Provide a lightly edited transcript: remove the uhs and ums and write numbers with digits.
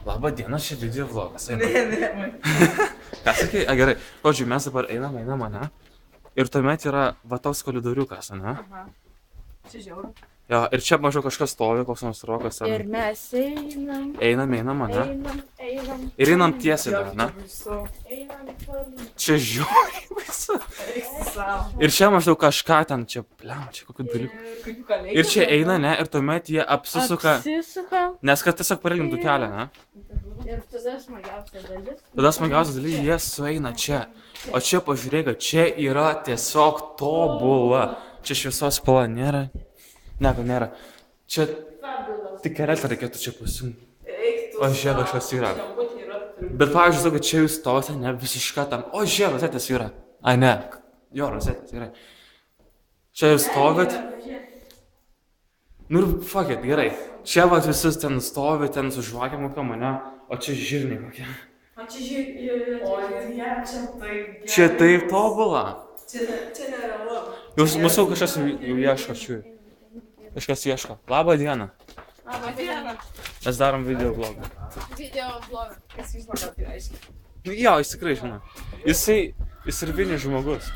Labą dieną, čia video vlogas. Ne. Ką sakai? Gerai. Žodžiu, mes dabar einam, ane? Ir tuomet yra va toks koridoriukas, ane? Aha. Čia žiauru. Jo, ir čia mažiau kažkas stovi, koks nors rokas. Ir mes einam. Einam, ane? Einam. Ir einam tiesiai, ane? Einam toli. Čia žiūri visą. Ir čia maždaug kažką ten, čia, bliam, čia kokių dalykų. Ir čia eina, ne? Ir tuomet jie apsisuka. Nes kad tiesiog parelgintų kelią, ne? Ir tada smagiausia dalis. Tada smagiausia dalis, jie sueina čia. O čia pažiūrėk, čia yra tiesiog tobula. Čia šviesos spalva nėra. Ne, gal nėra. Čia tik keletą reikėtų čia pasijungti. O žiūrėk, kažkas yra. Bet pavyzdžiui, žinau, kad čia jūs stovite, ne visiška tam. O žiūrėk, rozetės yra. Ai, ne. Jo, rozetės yra. Čia jūs stovit. Nu ir fuck it, gerai. Čia va visus ten stovi, ten su žvakėm kokiam, mane. O čia žirniai kokie. O čia žiūrėk. O čia taip. Čia taip tobula. Čia nerealu. Jūs mūsų kažkas jau ieško šių. Kažkas ieško. Labą dieną. Labą dieną. Mes darom video vlogą. Video vlogą. Kas jūs žino, ką tai reiškia? Nu jo, jis tikrai žino. Jis ir vieni žmogus.